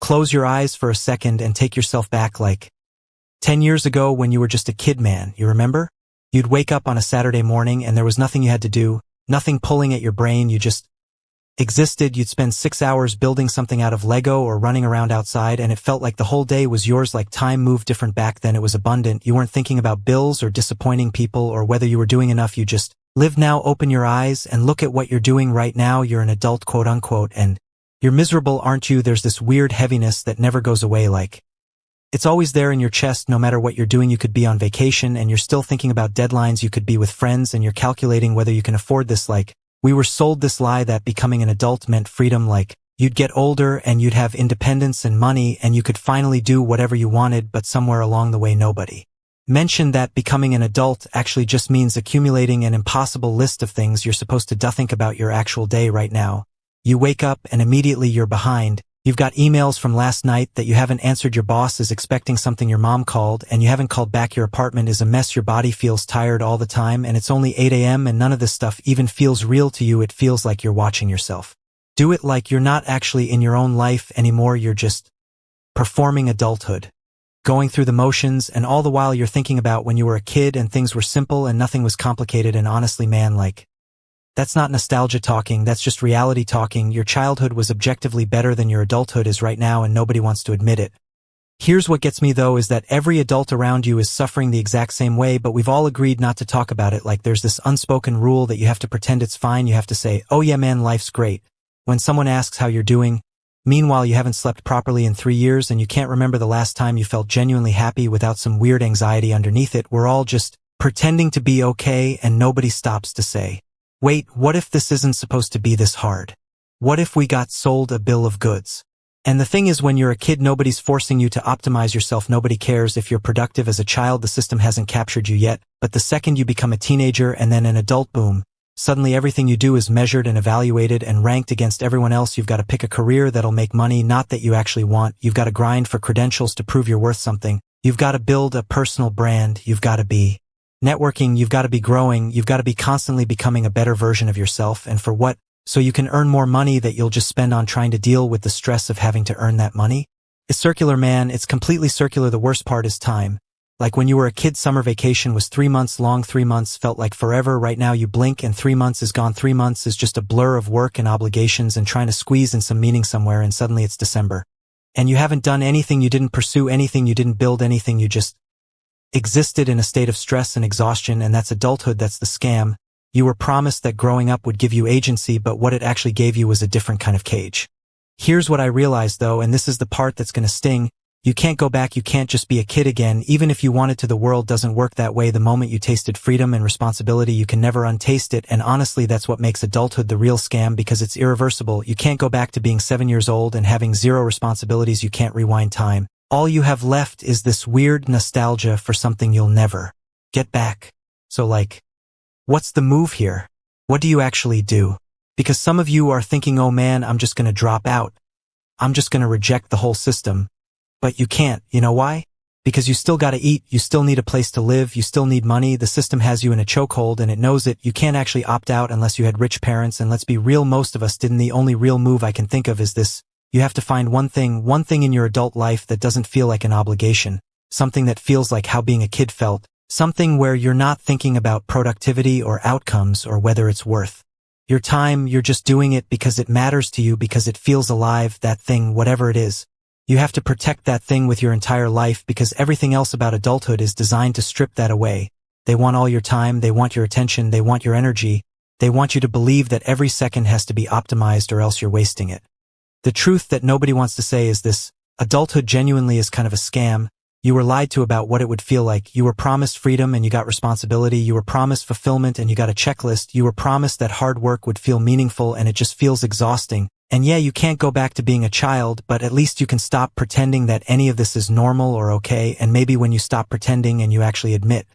close your eyes for a second and take yourself back like 10 years ago when you were just a kid, man, you remember? You'd wake up on a Saturday morning and there was nothing you had to do, nothing pulling at your brain, you just existed. You'd spend 6 hours building something out of Lego or running around outside, and it felt like the whole day was yours, like time moved different back then. It was abundant. You weren't thinking about bills or disappointing people or whether you were doing enough. You just lived. Now open your eyes and look at what you're doing right now. You're an adult, quote unquote, and you're miserable, aren't you? There's this weird heaviness that never goes away, like it's always there in your chest. No matter what you're doing, you could be on vacation and you're still thinking about deadlines. You could be with friends and you're calculating whether you can afford this. Like, we were sold this lie that becoming an adult meant freedom, like you'd get older and you'd have independence and money and you could finally do whatever you wanted, but somewhere along the way nobody mentioned that becoming an adult actually just means accumulating an impossible list of things you're supposed to do. Think about your actual day right now. You wake up and immediately you're behind. You've got emails from last night that you haven't answered. Your boss is expecting something. Your mom called and you haven't called back. Your apartment is a mess. Your body feels tired all the time and it's only 8 a.m. and none of this stuff even feels real to you. It feels like you're watching yourself do it, like you're not actually in your own life anymore. You're just performing adulthood, going through the motions, and all the while you're thinking about when you were a kid and things were simple and nothing was complicated. And honestly, man, like, that's not nostalgia talking, that's just reality talking. Your childhood was objectively better than your adulthood is right now, and nobody wants to admit it. Here's what gets me though, is that every adult around you is suffering the exact same way, but we've all agreed not to talk about it. Like there's this unspoken rule that you have to pretend it's fine. You have to say, oh yeah man, life's great, when someone asks how you're doing. Meanwhile, you haven't slept properly in 3 years and you can't remember the last time you felt genuinely happy without some weird anxiety underneath it. We're all just pretending to be okay, and nobody stops to say, wait, what if this isn't supposed to be this hard? What if we got sold a bill of goods? And the thing is, when you're a kid, nobody's forcing you to optimize yourself. Nobody cares if you're productive as a child. The system hasn't captured you yet. But the second you become a teenager and then an adult, boom, suddenly everything you do is measured and evaluated and ranked against everyone else. You've got to pick a career that'll make money, not that you actually want. You've got to grind for credentials to prove you're worth something. You've got to build a personal brand. You've got to be networking. You've got to be growing. You've got to be constantly becoming a better version of yourself. And for what? So you can earn more money that you'll just spend on trying to deal with the stress of having to earn that money? It's circular, man. It's completely circular. The worst part is time. Like when you were a kid, summer vacation was 3 months long. 3 months felt like forever. Right now you blink and 3 months is gone. 3 months is just a blur of work and obligations and trying to squeeze in some meaning somewhere, and suddenly it's December. And you haven't done anything. You didn't pursue anything. You didn't build anything. You just existed in a state of stress and exhaustion, and that's adulthood. That's the scam. You were promised that growing up would give you agency, but what it actually gave you was a different kind of cage. Here's what I realized though, and this is the part that's gonna sting. You can't go back. You can't just be a kid again. Even if you wanted to, the world doesn't work that way. The moment you tasted freedom and responsibility, you can never untaste it. And honestly, that's what makes adulthood the real scam, because it's irreversible. You can't go back to being 7 years old and having zero responsibilities. You can't rewind time. All you have left is this weird nostalgia for something you'll never get back. So like, what's the move here? What do you actually do? Because some of you are thinking, oh man, I'm just gonna drop out. I'm just gonna reject the whole system. But you can't. You know why? Because you still gotta eat. You still need a place to live. You still need money. The system has you in a chokehold and it knows it. You can't actually opt out unless you had rich parents, and let's be real, most of us didn't. The only real move I can think of is this. You have to find one thing in your adult life that doesn't feel like an obligation. Something that feels like how being a kid felt. Something where you're not thinking about productivity or outcomes or whether it's worth your time. You're just doing it because it matters to you, because it feels alive, that thing, whatever it is. You have to protect that thing with your entire life, because everything else about adulthood is designed to strip that away. They want all your time, they want your attention, they want your energy. They want you to believe that every second has to be optimized or else you're wasting it. The truth that nobody wants to say is this: adulthood genuinely is kind of a scam. You were lied to about what it would feel like. You were promised freedom and you got responsibility. You were promised fulfillment and you got a checklist. You were promised that hard work would feel meaningful, and it just feels exhausting. And yeah, you can't go back to being a child, but at least you can stop pretending that any of this is normal or okay. And maybe when you stop pretending and you actually admit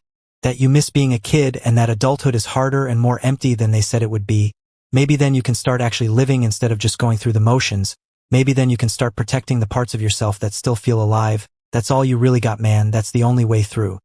that you miss being a kid and that adulthood is harder and more empty than they said it would be, maybe then you can start actually living instead of just going through the motions. Maybe then you can start protecting the parts of yourself that still feel alive. That's all you really got, man. That's the only way through.